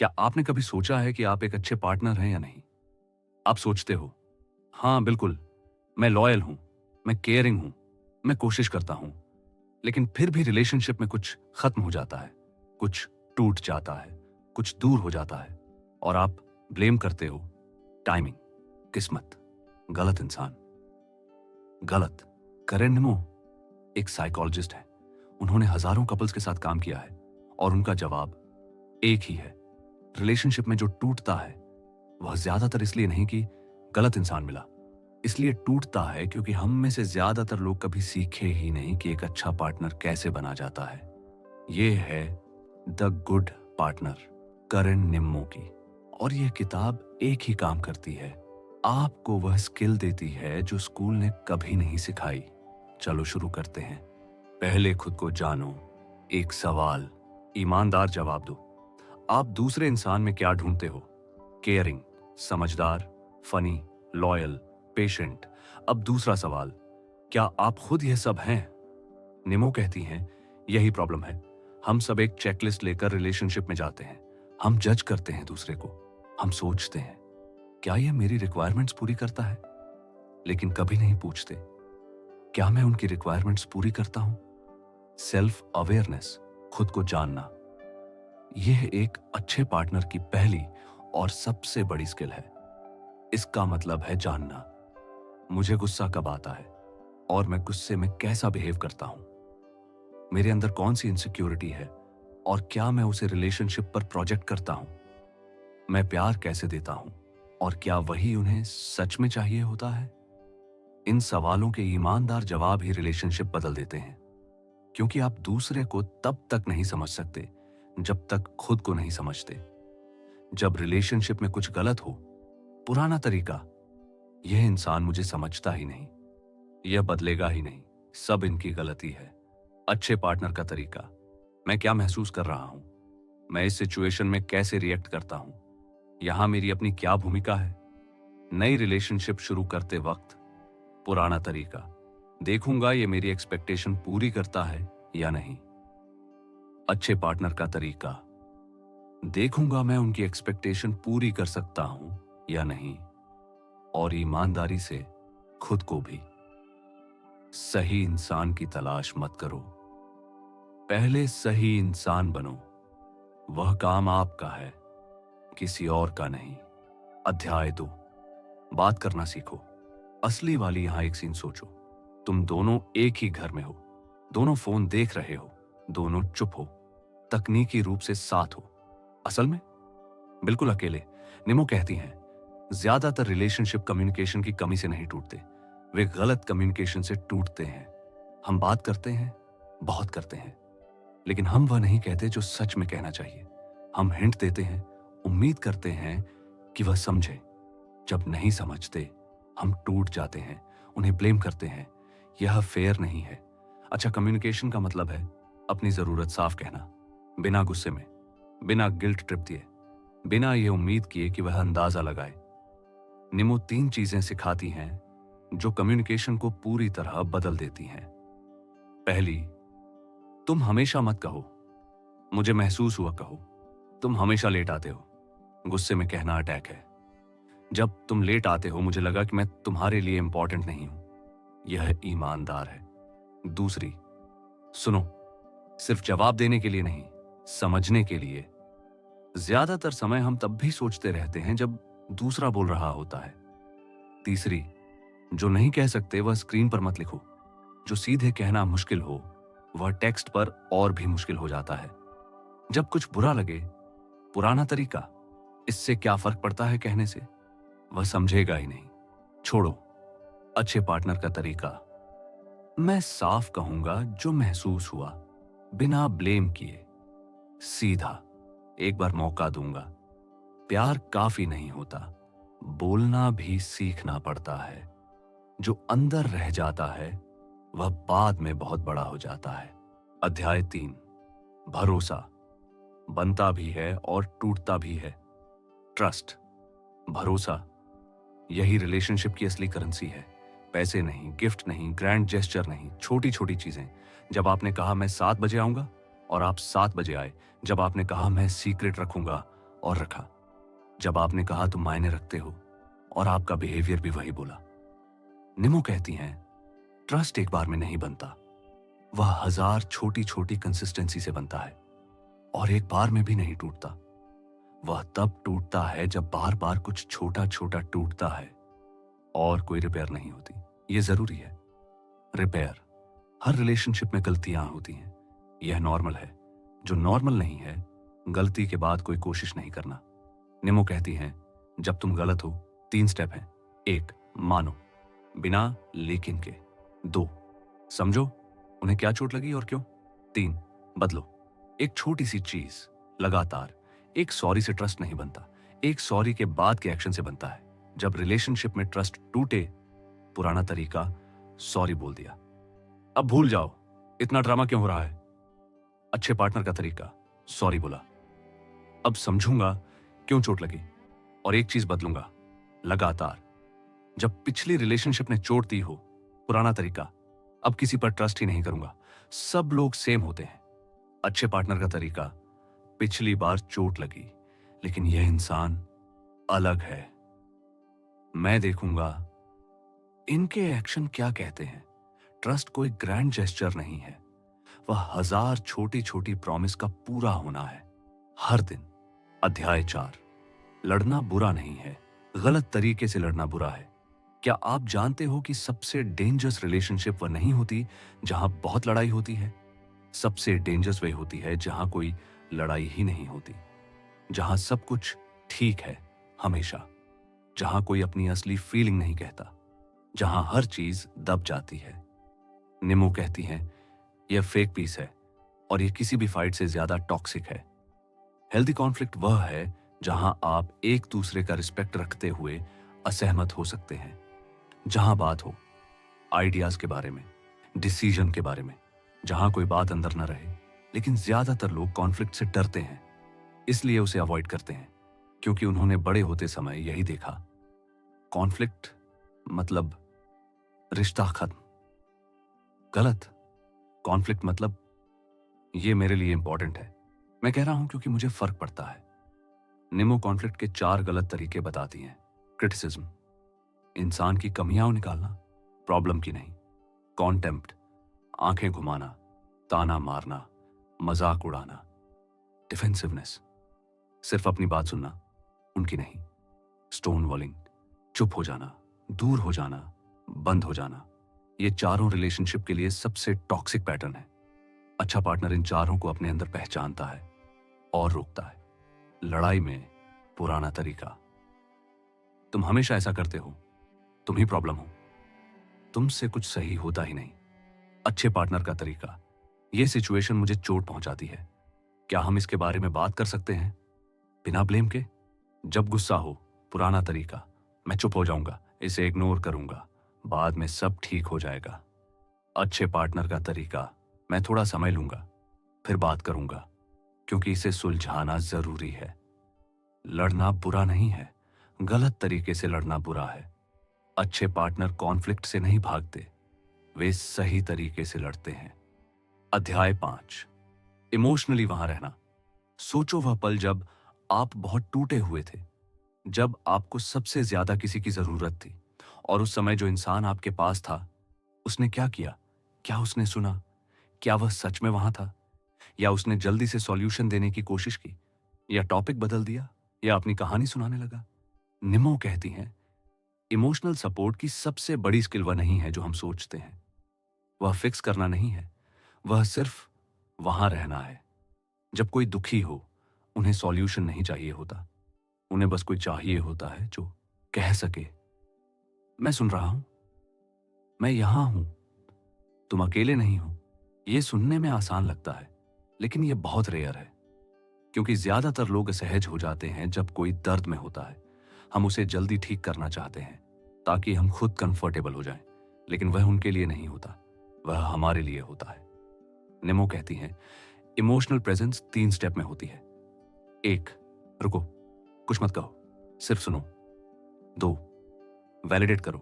क्या आपने कभी सोचा है कि आप एक अच्छे पार्टनर हैं या नहीं? आप सोचते हो, हाँ बिल्कुल, मैं लॉयल हूं, मैं केयरिंग हूं, मैं कोशिश करता हूं, लेकिन फिर भी रिलेशनशिप में कुछ खत्म हो जाता है, कुछ टूट जाता है, कुछ दूर हो जाता है और आप ब्लेम करते हो टाइमिंग, किस्मत, गलत इंसान, गलत। करेन निमो एक साइकोलॉजिस्ट है। उन्होंने हजारों कपल्स के साथ काम किया है और उनका जवाब एक ही है। रिलेशनशिप में जो टूटता है वह ज्यादातर इसलिए नहीं कि गलत इंसान मिला, इसलिए टूटता है क्योंकि हम में से ज्यादातर लोग कभी सीखे ही नहीं कि एक अच्छा पार्टनर कैसे बना जाता है। यह है द गुड पार्टनर, करेन निम्मो की। और यह किताब एक ही काम करती है, आपको वह स्किल देती है जो स्कूल ने कभी नहीं सिखाई। चलो शुरू करते हैं। पहले खुद को जानो। एक सवाल, ईमानदार जवाब दो। आप दूसरे इंसान में क्या ढूंढते हो? केयरिंग, समझदार, फनी, लॉयल, पेशेंट। अब दूसरा सवाल, क्या आप खुद यह सब हैं? निमो कहती हैं, यही प्रॉब्लम है। हम सब एक चेकलिस्ट लेकर रिलेशनशिप में जाते हैं। हम जज करते हैं दूसरे को। हम सोचते हैं, क्या यह मेरी रिक्वायरमेंट्स पूरी करता है? लेकिन कभी नहीं पूछते, क्या मैं उनकी रिक्वायरमेंट्स पूरी करता हूं? सेल्फ अवेयरनेस, खुद को जानना, यह एक अच्छे पार्टनर की पहली और सबसे बड़ी स्किल है। इसका मतलब है जानना, मुझे गुस्सा कब आता है और मैं गुस्से में कैसा बिहेव करता हूं। मेरे अंदर कौन सी इनसिक्योरिटी है और क्या मैं उसे रिलेशनशिप पर प्रोजेक्ट करता हूं। मैं प्यार कैसे देता हूं और क्या वही उन्हें सच में चाहिए होता है। इन सवालों के ईमानदार जवाब ही रिलेशनशिप बदल देते हैं, क्योंकि आप दूसरे को तब तक नहीं समझ सकते जब तक खुद को नहीं समझते। जब रिलेशनशिप में कुछ गलत हो, पुराना तरीका, यह इंसान मुझे समझता ही नहीं, यह बदलेगा ही नहीं, सब इनकी गलती है। अच्छे पार्टनर का तरीका, मैं क्या महसूस कर रहा हूं, मैं इस सिचुएशन में कैसे रिएक्ट करता हूं, यहां मेरी अपनी क्या भूमिका है। नई रिलेशनशिप शुरू करते वक्त पुराना तरीका, देखूंगा ये मेरी एक्सपेक्टेशन पूरी करता है या नहीं। अच्छे पार्टनर का तरीका, देखूंगा मैं उनकी एक्सपेक्टेशन पूरी कर सकता हूं या नहीं। और ईमानदारी से खुद को भी। सही इंसान की तलाश मत करो, पहले सही इंसान बनो। वह काम आपका है, किसी और का नहीं। अध्याय 2, बात करना सीखो। असली वाली यहां एक सीन सोचो। तुम दोनों एक ही घर में हो, दोनों फोन देख रहे हो, दोनों चुप हो, तकनीकी रूप से साथ हो, असल में बिल्कुल अकेले। निमो कहती हैं, ज्यादातर रिलेशनशिप कम्युनिकेशन की कमी से नहीं टूटते, वे गलत कम्युनिकेशन से टूटते हैं। हम बात करते हैं, बहुत करते हैं, लेकिन हम वह नहीं कहते जो सच में कहना चाहिए। हम हिंट देते हैं, उम्मीद करते हैं कि वह समझे। जब नहीं समझते, हम टूट जाते हैं, उन्हें ब्लेम करते हैं। यह फेयर नहीं है। अच्छा कम्युनिकेशन का मतलब है अपनी जरूरत साफ कहना, बिना गुस्से में, बिना गिल्ट ट्रिप दिए, बिना यह उम्मीद किए कि वह अंदाजा लगाए। निमो 3 चीजें सिखाती हैं जो कम्युनिकेशन को पूरी तरह बदल देती हैं। पहली, तुम हमेशा मत कहो, मुझे महसूस हुआ कहो। तुम हमेशा लेट आते हो, गुस्से में कहना अटैक है। जब तुम लेट आते हो, मुझे लगा कि मैं तुम्हारे लिए इंपॉर्टेंट नहीं हूं, यह ईमानदार है। दूसरी, सुनो, सिर्फ जवाब देने के लिए नहीं, समझने के लिए। ज्यादातर समय हम तब भी सोचते रहते हैं जब दूसरा बोल रहा होता है। तीसरी, जो नहीं कह सकते वह स्क्रीन पर मत लिखो। जो सीधे कहना मुश्किल हो, वह टेक्स्ट पर और भी मुश्किल हो जाता है। जब कुछ बुरा लगे, पुराना तरीका, इससे क्या फर्क पड़ता है कहने से, वह समझेगा ही नहीं, छोड़ो। अच्छे पार्टनर का तरीका, मैं साफ कहूंगा जो महसूस हुआ, बिना ब्लेम किए, सीधा। एक बार मौका दूंगा। प्यार काफी नहीं होता, बोलना भी सीखना पड़ता है। जो अंदर रह जाता है वह बाद में बहुत बड़ा हो जाता है। अध्याय 3, भरोसा, बनता भी है और टूटता भी है। ट्रस्ट, भरोसा, यही रिलेशनशिप की असली करेंसी है। पैसे नहीं, गिफ्ट नहीं, ग्रैंड जेस्चर नहीं, छोटी छोटी चीजें। जब आपने कहा मैं 7 बजे आऊंगा और आप 7 बजे आए। जब आपने कहा मैं सीक्रेट रखूंगा और रखा। जब आपने कहा तुम मायने रखते हो, और आपका बिहेवियर भी वही बोला। निमो कहती हैं, ट्रस्ट एक बार में नहीं बनता, वह 1000 छोटी छोटी कंसिस्टेंसी से बनता है, और एक बार में भी नहीं टूटता। वह तब टूटता है जब बार बार कुछ छोटा छोटा टूटता है और कोई रिपेयर नहीं होती। यह जरूरी है। रिपेयर, हर रिलेशनशिप में गलतियां होती हैं, यह नॉर्मल है। जो नॉर्मल नहीं है, गलती के बाद कोई कोशिश नहीं करना। निमो कहती हैं, जब तुम गलत हो 3 स्टेप हैं। 1, मानो बिना लेकिन के। 2, समझो उन्हें क्या चोट लगी और क्यों। 3, बदलो। एक छोटी सी चीज लगातार। एक सॉरी से ट्रस्ट नहीं बनता, एक सॉरी के बाद के एक्शन से बनता है। जब रिलेशनशिप में ट्रस्ट टूटे, पुराना तरीका सॉरी बोल दिया, अब भूल जाओ, इतना ड्रामा क्यों हो रहा है। अच्छे पार्टनर का तरीका, सॉरी बोला, अब समझूंगा क्यों चोट लगी, और एक चीज बदलूंगा, लगातार। जब पिछली रिलेशनशिप ने चोट दी हो, पुराना तरीका, अब किसी पर ट्रस्ट ही नहीं करूंगा, सब लोग सेम होते हैं। अच्छे पार्टनर का तरीका, पिछली बार चोट लगी, लेकिन यह इंसान अलग है। मैं देखूंगा इनके एक्शन क्या कहते हैं। ट्रस्ट कोई ग्रैंड जेस्चर नहीं है, वह 1000 छोटी छोटी प्रॉमिस का पूरा होना है, हर दिन। अध्याय 4, लड़ना बुरा नहीं है, गलत तरीके से लड़ना बुरा है। क्या आप जानते हो कि सबसे डेंजरस रिलेशनशिप वह नहीं होती जहां बहुत लड़ाई होती है। सबसे डेंजरस वह होती है जहां कोई लड़ाई ही नहीं होती, जहां सब कुछ ठीक है हमेशा, जहां कोई अपनी असली फीलिंग नहीं कहता, जहां हर चीज दब जाती है। निमो कहती हैं, यह फेक पीस है, और यह किसी भी फाइट से ज्यादा टॉक्सिक है। हेल्दी कॉन्फ्लिक्ट वह है जहां आप एक दूसरे का रिस्पेक्ट रखते हुए असहमत हो सकते हैं, जहां बात हो आइडियाज के बारे में, डिसीजन के बारे में, जहां कोई बात अंदर न रहे। लेकिन ज्यादातर लोग कॉन्फ्लिक्ट से डरते हैं, इसलिए उसे अवॉइड करते हैं, क्योंकि उन्होंने बड़े होते समय यही देखा, कॉन्फ्लिक्ट मतलब रिश्ता खत्म। गलत। कॉन्फ्लिक्ट मतलब ये मेरे लिए इंपॉर्टेंट है। मैं कह रहा हूं क्योंकि मुझे फर्क पड़ता है। निमो कॉन्फ्लिक्ट के 4 गलत तरीके बताती हैं। क्रिटिसिज्म, इंसान की कमियां निकालना, प्रॉब्लम की नहीं। कॉन्टेम्प्ट, आंखें घुमाना, ताना मारना, मजाक उड़ाना। डिफेंसिवनेस, सिर्फ अपनी बात सुनना, उनकी नहीं। स्टोन वॉलिंग, चुप हो जाना, दूर हो जाना, बंद हो जाना। ये चारों रिलेशनशिप के लिए सबसे टॉक्सिक पैटर्न है। अच्छा पार्टनर इन चारों को अपने अंदर पहचानता है और रोकता है। लड़ाई में पुराना तरीका, तुम हमेशा ऐसा करते हो, तुम ही प्रॉब्लम हो, तुमसे कुछ सही होता ही नहीं। अच्छे पार्टनर का तरीका, यह सिचुएशन मुझे चोट पहुंचाती है, क्या हम इसके बारे में बात कर सकते हैं बिना ब्लेम के। जब गुस्सा हो, पुराना तरीका, मैं चुप हो जाऊंगा, इसे इग्नोर करूंगा, बाद में सब ठीक हो जाएगा। अच्छे पार्टनर का तरीका, मैं थोड़ा समय लूंगा, फिर बात करूंगा, क्योंकि इसे सुलझाना जरूरी है। लड़ना बुरा नहीं है, गलत तरीके से लड़ना बुरा है। अच्छे पार्टनर कॉन्फ्लिक्ट से नहीं भागते, वे सही तरीके से लड़ते हैं। अध्याय 5, इमोशनली वहां रहना। सोचो वह पल जब आप बहुत टूटे हुए थे, जब आपको सबसे ज्यादा किसी की जरूरत थी, और उस समय जो इंसान आपके पास था, उसने क्या किया। क्या उसने सुना? क्या वह सच में वहां था, या उसने जल्दी से सॉल्यूशन देने की कोशिश की, या टॉपिक बदल दिया, या अपनी कहानी सुनाने लगा। निमो कहती हैं, इमोशनल सपोर्ट की सबसे बड़ी स्किल वह नहीं है जो हम सोचते हैं। वह फिक्स करना नहीं है, वह सिर्फ वहां रहना है। जब कोई दुखी हो, उन्हें सॉल्यूशन नहीं चाहिए होता, उन्हें बस कोई चाहिए होता है जो कह सके, मैं सुन रहा हूं, मैं यहां हूं, तुम अकेले नहीं हो। यह सुनने में आसान लगता है, लेकिन यह बहुत रेयर है, क्योंकि ज्यादातर लोग असहज हो जाते हैं जब कोई दर्द में होता है। हम उसे जल्दी ठीक करना चाहते हैं ताकि हम खुद कंफर्टेबल हो जाएं, लेकिन वह उनके लिए नहीं होता, वह हमारे लिए होता है। निमो कहती हैं, इमोशनल प्रेजेंस 3 स्टेप में होती है। 1, रुको, कुछ मत कहो, सिर्फ सुनो। 2, वैलिडेट करो,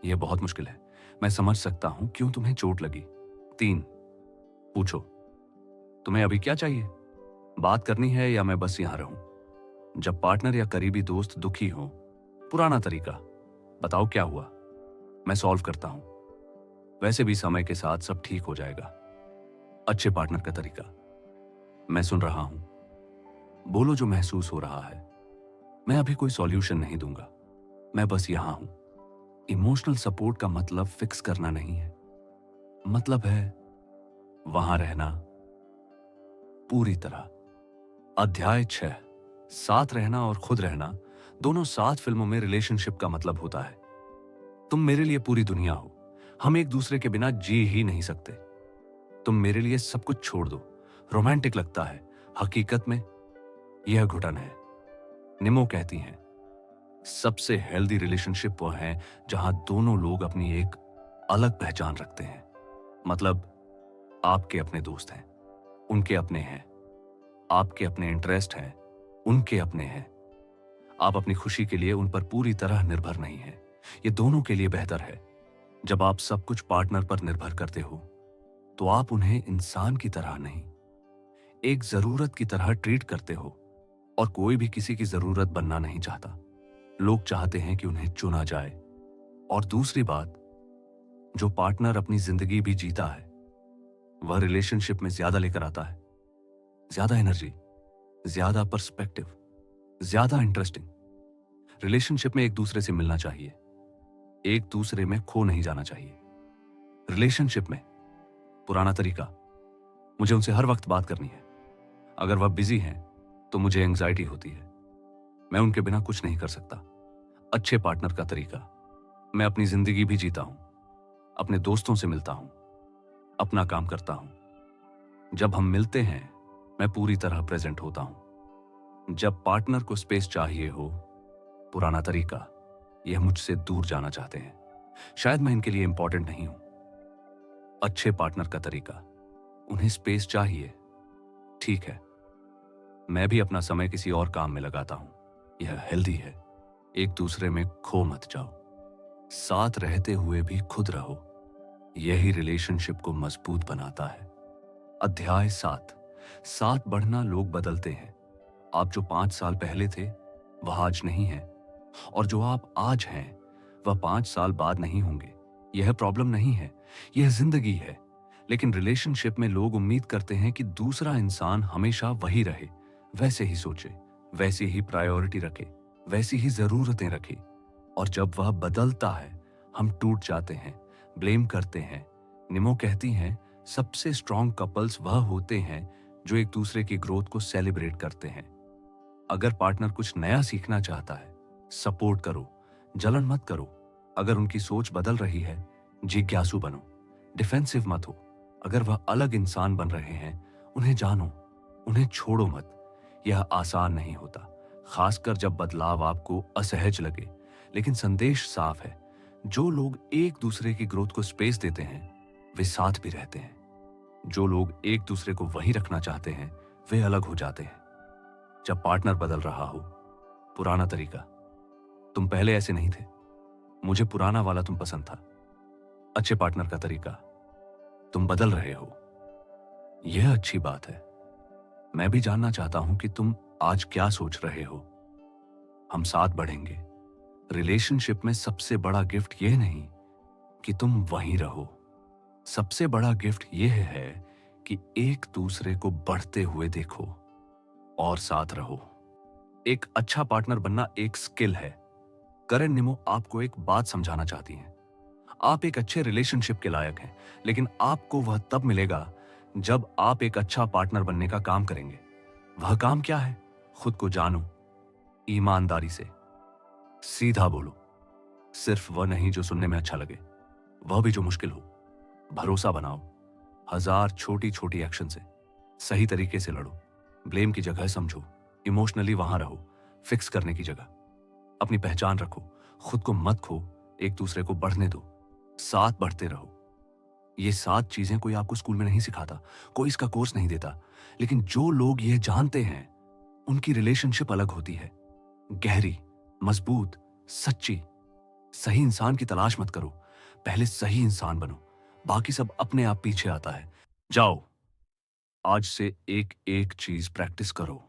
यह बहुत मुश्किल है, मैं समझ सकता हूं क्यों तुम्हें चोट लगी। 3, पूछो, तुम्हें अभी क्या चाहिए, बात करनी है या मैं बस यहां रहूं। जब पार्टनर या करीबी दोस्त दुखी हो, पुराना तरीका, बताओ क्या हुआ, मैं सॉल्व करता हूं, वैसे भी समय के साथ सब ठीक हो जाएगा। अच्छे पार्टनर का तरीका, मैं सुन रहा हूं, बोलो जो महसूस हो रहा है, मैं अभी कोई सॉल्यूशन नहीं दूंगा, मैं बस यहां हूं। इमोशनल सपोर्ट का मतलब फिक्स करना नहीं है, मतलब है वहां रहना पूरी तरह। अध्याय 6, साथ रहना और खुद रहना दोनों सात फिल्मों में रिलेशनशिप का मतलब होता है। तुम मेरे लिए पूरी दुनिया हो, हम एक दूसरे के बिना जी ही नहीं सकते। तुम मेरे लिए सब कुछ छोड़ दो। रोमांटिक लगता है, हकीकत में यह घुटन है। निमो कहती हैं, सबसे हेल्दी रिलेशनशिप वो है जहां दोनों लोग अपनी एक अलग पहचान रखते हैं। मतलब आपके अपने दोस्त हैं, उनके अपने हैं, आपके अपने इंटरेस्ट हैं, उनके अपने हैं। आप अपनी खुशी के लिए उन पर पूरी तरह निर्भर नहीं हैं। ये दोनों के लिए बेहतर है। जब आप सब कुछ पार्टनर पर निर्भर करते हो, तो आप उन्हें इंसान की तरह नहीं, एक जरूरत की तरह ट्रीट करते हो। और कोई भी किसी की जरूरत बनना नहीं चाहता। लोग चाहते हैं कि उन्हें चुना जाए। और दूसरी बात, जो पार्टनर अपनी जिंदगी भी जीता है, वह रिलेशनशिप में ज्यादा लेकर आता है। ज्यादा एनर्जी, ज्यादा पर्सपेक्टिव, ज्यादा इंटरेस्टिंग। रिलेशनशिप में एक दूसरे से मिलना चाहिए, एक दूसरे में खो नहीं जाना चाहिए। रिलेशनशिप में पुराना तरीका, मुझे उनसे हर वक्त बात करनी है। अगर वह बिजी हैं तो मुझे एंग्जाइटी होती है, मैं उनके बिना कुछ नहीं कर सकता। अच्छे पार्टनर का तरीका, मैं अपनी जिंदगी भी जीता हूं, अपने दोस्तों से मिलता हूं, अपना काम करता हूं। जब हम मिलते हैं मैं पूरी तरह प्रेजेंट होता हूं। जब पार्टनर को स्पेस चाहिए हो, पुराना तरीका, यह मुझसे दूर जाना चाहते हैं, शायद मैं इनके लिए इंपॉर्टेंट नहीं हूं। अच्छे पार्टनर का तरीका, उन्हें स्पेस चाहिए, ठीक है, मैं भी अपना समय किसी और काम में लगाता हूं, यह हेल्दी है। एक दूसरे में खो मत जाओ, साथ रहते हुए भी खुद रहो, यही रिलेशनशिप को मजबूत बनाता है। अध्याय 7, साथ बढ़ना, लोग बदलते हैं। आप जो 5 साल पहले थे वह आज नहीं है, और जो आप आज हैं वह 5 साल बाद नहीं होंगे। यह प्रॉब्लम नहीं है, यह जिंदगी है। लेकिन रिलेशनशिप में लोग उम्मीद करते हैं कि दूसरा इंसान हमेशा वही रहे, वैसे ही सोचे, वैसी ही प्रायोरिटी रखे, वैसी ही जरूरतें रखे। और जब वह बदलता है हम टूट जाते हैं, ब्लेम करते हैं। निमो कहती हैं, सबसे स्ट्रॉन्ग कपल्स वह होते हैं जो एक दूसरे की ग्रोथ को सेलिब्रेट करते हैं। अगर पार्टनर कुछ नया सीखना चाहता है, सपोर्ट करो, जलन मत करो। अगर उनकी सोच बदल रही है, जिज्ञासु बनो, डिफेंसिव मत हो। अगर वह अलग इंसान बन रहे हैं, उन्हें जानो, उन्हें छोड़ो मत। यह आसान नहीं होता, खासकर जब बदलाव आपको असहज लगे। लेकिन संदेश साफ है, जो लोग एक दूसरे की ग्रोथ को स्पेस देते हैं वे साथ भी रहते हैं। जो लोग एक दूसरे को वहीं रखना चाहते हैं वे अलग हो जाते हैं। जब पार्टनर बदल रहा हो, पुराना तरीका, तुम पहले ऐसे नहीं थे, मुझे पुराना वाला तुम पसंद था। अच्छे पार्टनर का तरीका, तुम बदल रहे हो, यह अच्छी बात है। मैं भी जानना चाहता हूं कि तुम आज क्या सोच रहे हो। हम साथ बढ़ेंगे। रिलेशनशिप में सबसे बड़ा गिफ्ट यह नहीं कि तुम वहीं रहो, सबसे बड़ा गिफ्ट यह है कि एक दूसरे को बढ़ते हुए देखो और साथ रहो। एक अच्छा पार्टनर बनना एक स्किल है। करेन निमो आपको एक बात समझाना चाहती हैं। आप एक अच्छे रिलेशनशिप के लायक हैं, लेकिन आपको वह तब मिलेगा जब आप एक अच्छा पार्टनर बनने का काम करेंगे। वह काम क्या है? खुद को जानो, ईमानदारी से, सीधा बोलो, सिर्फ वह नहीं जो सुनने में अच्छा लगे, वह भी जो मुश्किल हो। भरोसा बनाओ, 1000 छोटी छोटी एक्शन से। सही तरीके से लड़ो, ब्लेम की जगह समझो, इमोशनली वहां रहो, फिक्स करने की जगह। अपनी पहचान रखो, खुद को मत खो, एक दूसरे को बढ़ने दो, साथ बढ़ते रहो। ये 7 चीजें कोई आपको स्कूल में नहीं सिखाता, कोई इसका कोर्स नहीं देता। लेकिन जो लोग ये जानते हैं उनकी रिलेशनशिप अलग होती है, गहरी, मजबूत, सच्ची। सही इंसान की तलाश मत करो, पहले सही इंसान बनो, बाकी सब अपने आप पीछे आता है। जाओ, आज से एक एक चीज प्रैक्टिस करो।